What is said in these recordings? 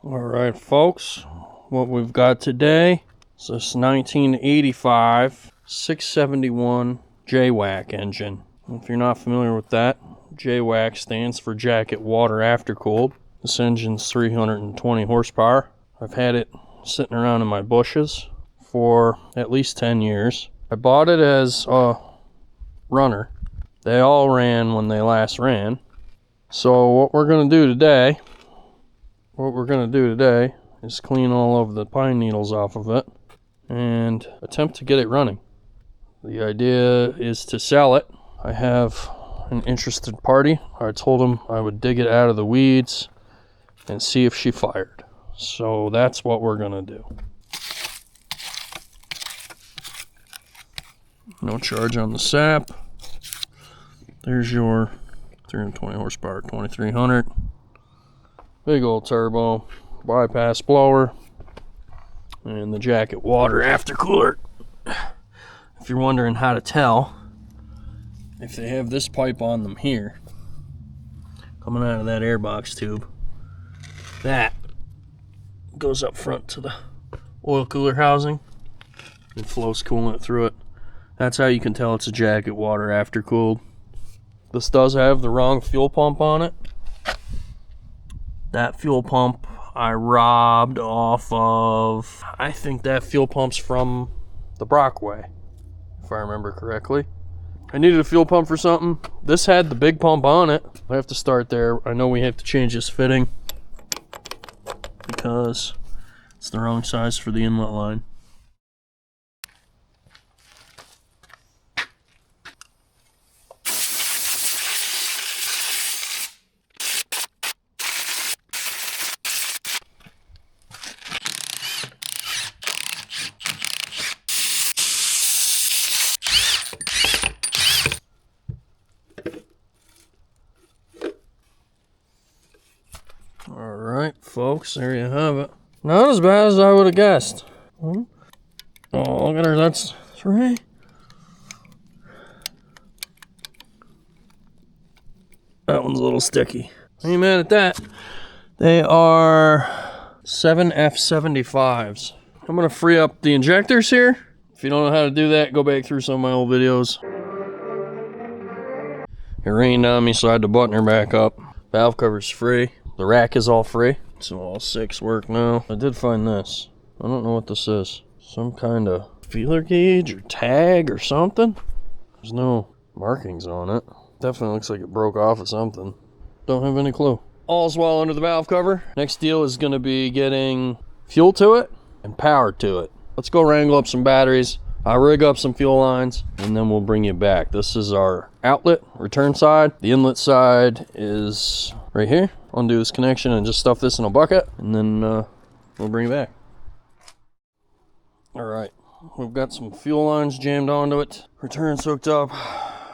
Alright folks, what we've got today is this 1985 671 JWAC engine. If you're not familiar with that, JWAC stands for Jacket Water Aftercooled. This engine's 320 horsepower. I've had it sitting around in my bushes for at least 10 years. I bought it as a runner. They all ran when they last ran. So what we're going to do today is clean all of the pine needles off of it and attempt to get it running. The idea is to sell it. I have an interested party. I told him I would dig it out of the weeds and see if she fired. So that's what we're gonna do. No charge on the sap. There's your 320 horsepower 2300. Big old turbo, bypass blower, and the Jacket Water Aftercooler. If you're wondering how to tell, if they have this pipe on them here, coming out of that airbox tube, that goes up front to the oil cooler housing and flows coolant through it. That's how you can tell it's a Jacket Water Aftercooled. This does have the wrong fuel pump on it. That fuel pump I robbed off of, I think that fuel pump's from the Brockway, if I remember correctly. I needed a fuel pump for something. This had the big pump on it. I have to start there. I know we have to change this fitting because it's the wrong size for the inlet line. Alright, folks, there you have it. Not as bad as I would have guessed. Oh, look at her, that's 3. That one's a little sticky. Ain't mad at that. They are 7F75s. I'm going to free up the injectors here. If you don't know how to do that, go back through some of my old videos. It rained on me, so I had to button her back up. Valve cover's free. The rack is all free, so all 6 work now. I did find this. I don't know what this is. Some kind of feeler gauge or tag or something. There's no markings on it. Definitely looks like it broke off of something. Don't have any clue. All's well under the valve cover. Next deal is going to be getting fuel to it and power to it. Let's go wrangle up some batteries. I'll rig up some fuel lines, and then we'll bring you back. This is our outlet, return side. The inlet side is right here. Undo this connection and just stuff this in a bucket, and then we'll bring it back. Alright, we've got some fuel lines jammed onto it. Return's hooked up.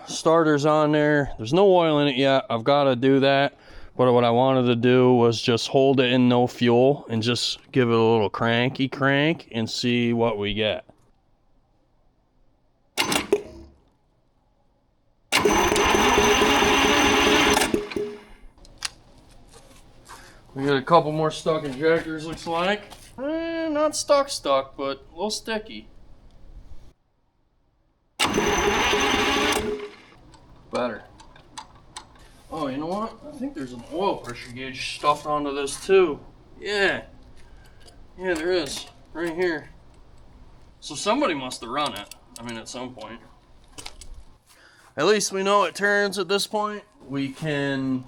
Starter's on there. There's no oil in it yet. I've got to do that. But what I wanted to do was just hold it in no fuel and just give it a little cranky crank and see what we get. We got a couple more stuck injectors, looks like. Not stuck, but a little sticky. Better. Oh, you know what? I think there's an oil pressure gauge stuffed onto this too. Yeah, there is. Right here. So somebody must have run it. I mean, at some point. At least we know it turns at this point. I'm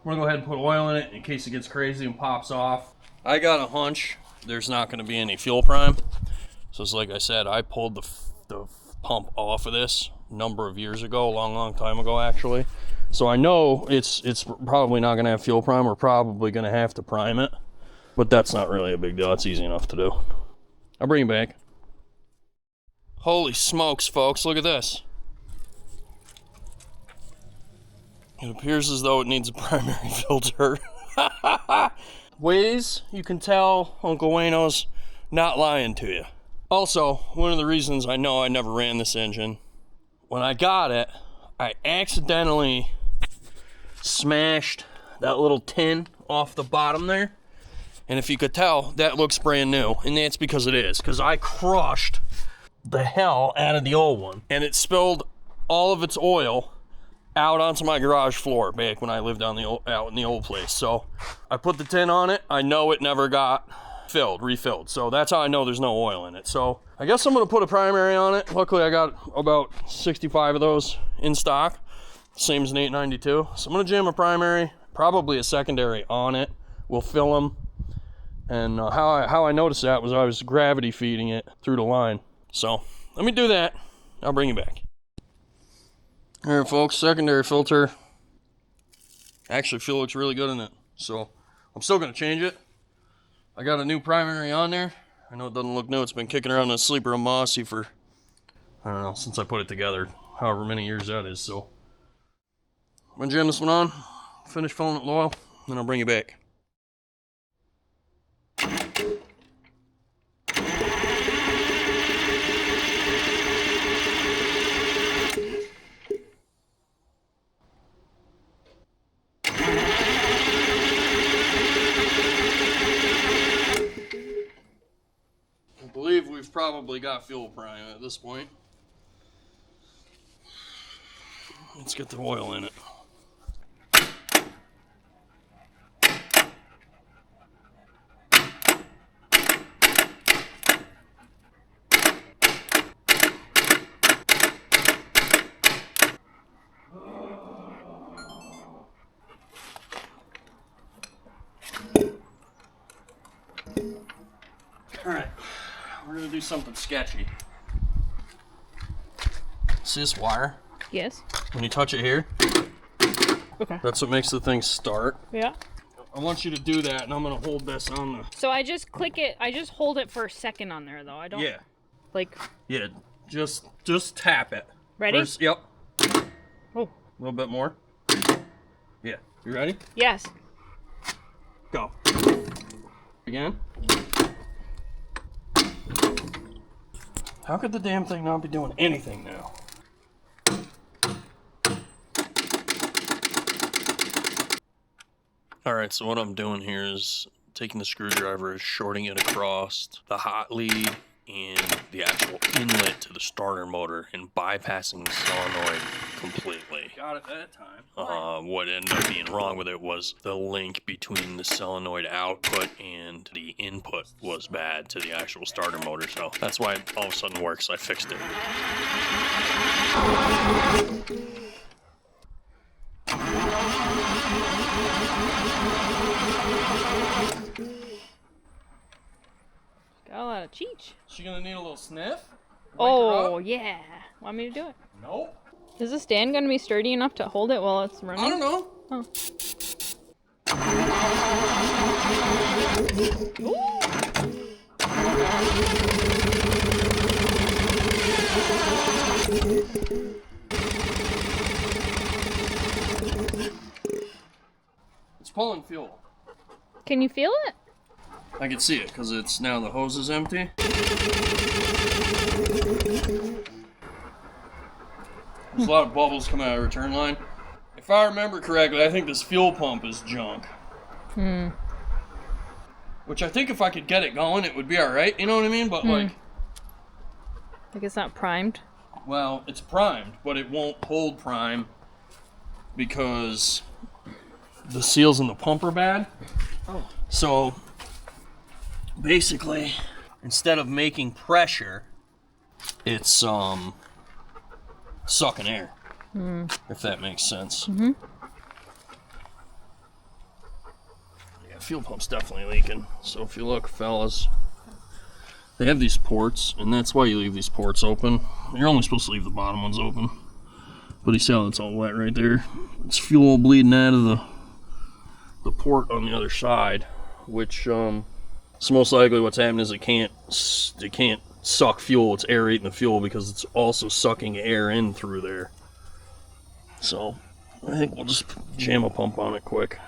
gonna go ahead and put oil in it in case it gets crazy and pops off. I got a hunch there's not gonna be any fuel prime. So it's like I said, I pulled the pump off of this a number of years ago, a long time ago actually. So I know it's probably not gonna have fuel prime. We're probably gonna have to prime it, but that's not really a big deal. It's easy enough to do. I'll bring it back. Holy smokes, folks, look at this. It appears as though it needs a primary filter. Ways you can tell Uncle Wayno's not lying to you. Also, one of the reasons I know I never ran this engine, when I got it, I accidentally smashed that little tin off the bottom there, And if you could tell, that looks brand new, and that's because it is, because I crushed the hell out of the old one, and it spilled all of its oil out onto my garage floor back when I lived out in the old place. So I put the tin on it. I know it never got refilled. So that's how I know there's no oil in it. So I guess I'm gonna put a primary on it. Luckily I got about 65 of those in stock, same as an 892. So I'm gonna jam a primary, probably a secondary on it. We'll fill them. And how I noticed that was I was gravity feeding it through the line. So let me do that. I'll bring you back. All right, folks, secondary filter. Actually, fuel looks really good in it. So I'm still gonna change it. I got a new primary on there. I know it doesn't look new. It's been kicking around in a sleeper of mossy for, I don't know, since I put it together, however many years that is. So I'm gonna jam this one on, finish filling it with oil, then I'll bring you back. I believe we've probably got fuel prime at this point. Let's get the oil in it. All right, we're gonna do something sketchy. See this wire? Yes. When you touch it here, Okay. that's what makes the thing start. Yeah. I want you to do that, and I'm gonna hold this on the. So I just click it. I just hold it for a second on there, though. I don't. Yeah. Like. Yeah. Just tap it. Ready? First, yep. Oh. A little bit more. Yeah. You ready? Yes. Go. Again. How could the damn thing not be doing anything now? Alright, so what I'm doing here is taking the screwdriver, shorting it across the hot lead and the actual inlet to the starter motor and bypassing the solenoid completely. Got it that time. What ended up being wrong with it was the link between the solenoid output and the input was bad to the actual starter motor, so that's why it all of a sudden works. I fixed it. Got a lot of cheech. She gonna need a little sniff? Oh, yeah. Want me to do it? Nope. Is the stand gonna be sturdy enough to hold it while it's running? I don't know. Oh. It's pulling fuel. Can you feel it? I can see it because it's now the hose is empty. There's a lot of bubbles coming out of the return line. If I remember correctly, I think this fuel pump is junk. Which I think if I could get it going, it would be alright, you know what I mean? But like it's not primed. Well, it's primed, but it won't hold prime because the seals in the pump are bad. Oh. So basically, instead of making pressure, it's sucking air. If that makes sense. Yeah, fuel pump's definitely leaking. So if you look, fellas, they have these ports, and that's why you leave these ports open. You're only supposed to leave the bottom ones open. But you see how it's all wet right there? It's fuel bleeding out of the port on the other side, which so most likely what's happening is it can't suck fuel. It's aerating the fuel because it's also sucking air in through there. So I think we'll just jam a pump on it quick.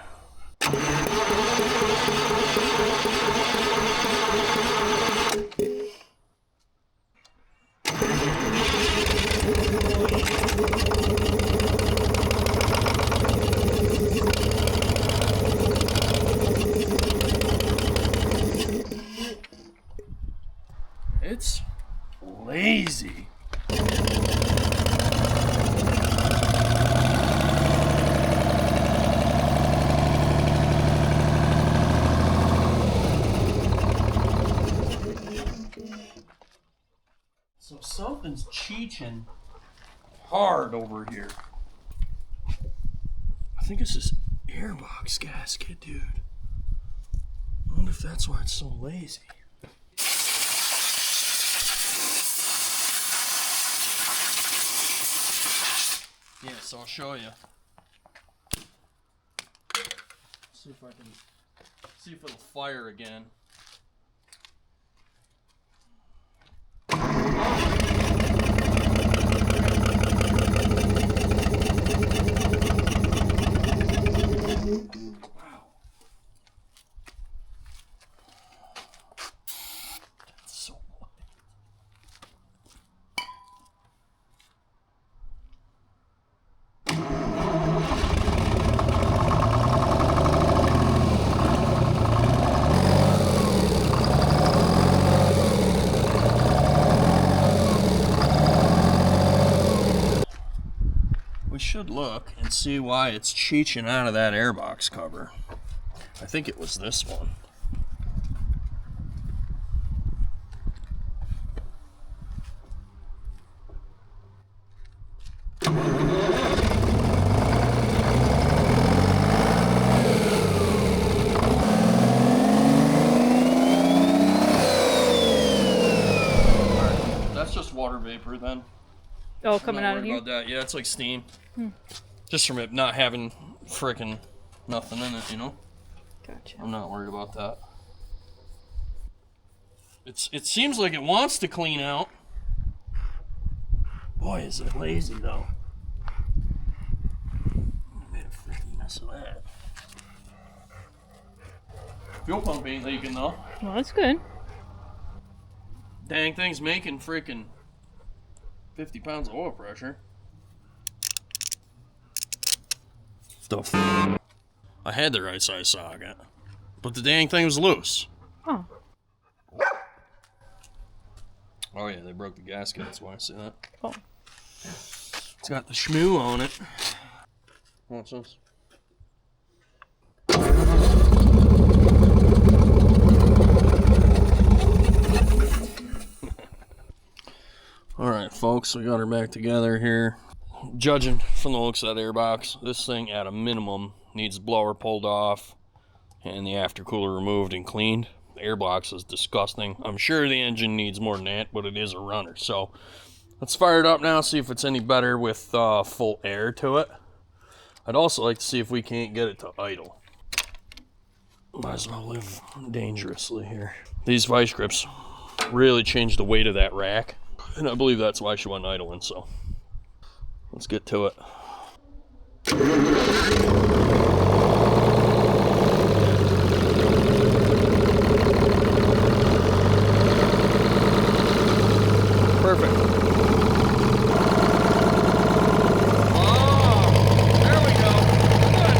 lazy. So something's cheeching hard over here. I think it's this airbox gasket, dude. I wonder if that's why it's so lazy. Yeah, so I'll show you. See if I can see if it'll fire again. Wow. That's so light. We should look and see why it's cheeching out of that airbox cover. I think it was this one. Alright, that's just water vapor then. Oh, coming out of Not worried here? about that. Yeah, it's like steam. Just from it not having frickin' nothing in it, you know? Gotcha. I'm not worried about that. It seems like it wants to clean out. Boy, is it lazy though. I made a freaking mess of that. Fuel pump ain't leaking though. Well, that's good. Dang thing's making freaking 50 pounds of oil pressure. Stuff. I had the right size socket, but the dang thing was loose. Oh. Oh yeah, they broke the gasket, that's why I see that. Oh. It's got the shmoo on it. What's this? Alright folks, we got her back together here. Judging from the looks of that airbox, this thing at a minimum needs the blower pulled off and the aftercooler removed and cleaned. The airbox is disgusting. I'm sure the engine needs more than that, but it is a runner. So let's fire it up now, see if it's any better with full air to it. I'd also like to see if we can't get it to idle. Might as well live dangerously here. These vice grips really changed the weight of that rack, and I believe that's why she went idling, so let's get to it. Perfect. Oh, there we go. Good.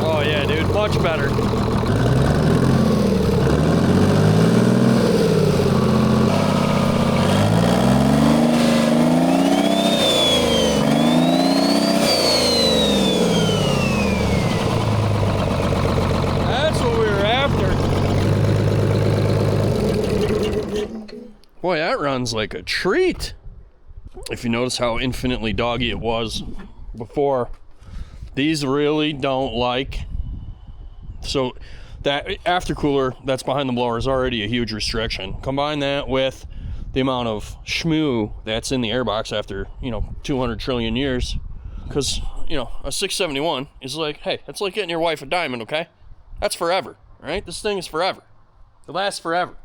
Oh yeah, dude, much better. Boy, that runs like a treat. If you notice how infinitely doggy it was before, these really don't like. So that aftercooler that's behind the blower is already a huge restriction. Combine that with the amount of shmoo that's in the airbox after, 200 trillion years. Because, a 671 is like, hey, that's like getting your wife a diamond, okay? That's forever, right? This thing is forever. It lasts forever.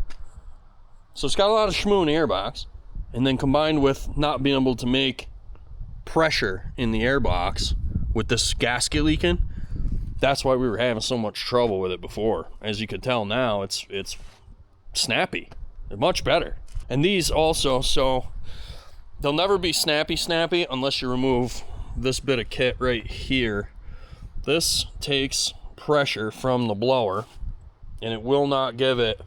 So it's got a lot of shmoo in the airbox, and then combined with not being able to make pressure in the airbox with this gasket leaking, that's why we were having so much trouble with it before. As you can tell now, it's snappy. They're much better. And these also, so they'll never be snappy unless you remove this bit of kit right here. This takes pressure from the blower, and it will not give it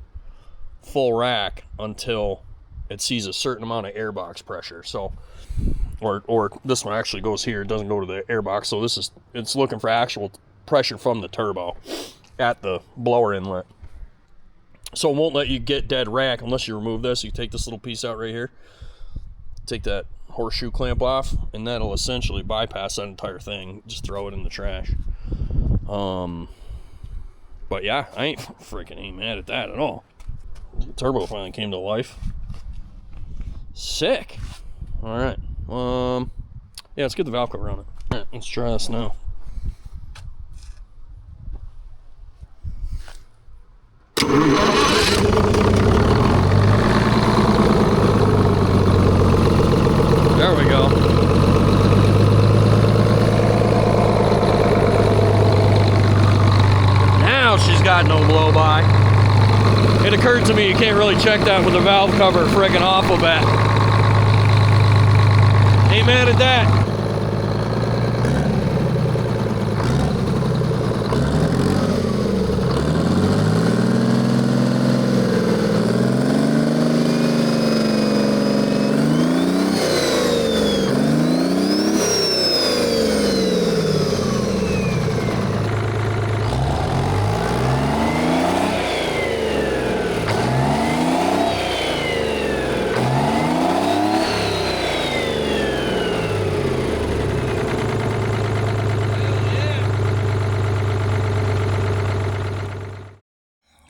full rack until it sees a certain amount of airbox pressure. So, or this one actually goes here, it doesn't go to the airbox, so it's looking for actual pressure from the turbo at the blower inlet. So it won't let you get dead rack unless you remove this. You take this little piece out right here, take that horseshoe clamp off, and that'll essentially bypass that entire thing. Just throw it in the trash. But yeah, I ain't mad at that at all. The turbo finally came to life. Sick. All right. Yeah, let's get the valve cover on it. All right, let's try this now. There we go. Now she's got no blow by. It occurred to me you can't really check that with the valve cover friggin' off a bit. Ain't mad at that.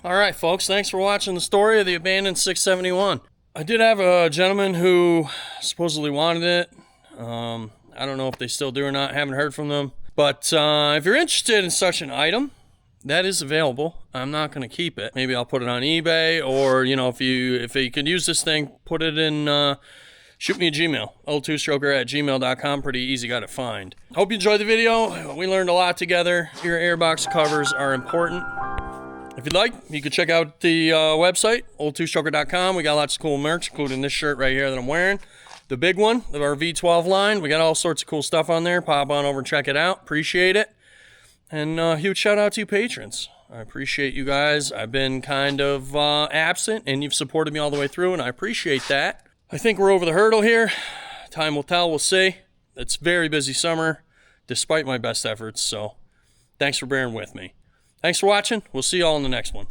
Alright folks, thanks for watching the story of the abandoned 671. I did have a gentleman who supposedly wanted it. I don't know if they still do or not, haven't heard from them. But if you're interested in such an item, that is available. I'm not going to keep it. Maybe I'll put it on eBay, or you know, if you could use this thing, put it in, shoot me a Gmail, old2stroker@gmail.com. Pretty easy guy to find. Hope you enjoyed the video. We learned a lot together. Your airbox covers are important. If you'd like, you can check out the website, old2stroker.com. We got lots of cool merch, including this shirt right here that I'm wearing. The big one of our V12 line. We got all sorts of cool stuff on there. Pop on over and check it out. Appreciate it. And huge shout out to you patrons. I appreciate you guys. I've been kind of absent, and you've supported me all the way through, and I appreciate that. I think we're over the hurdle here. Time will tell. We'll see. It's a very busy summer, despite my best efforts. So thanks for bearing with me. Thanks for watching. We'll see you all in the next one.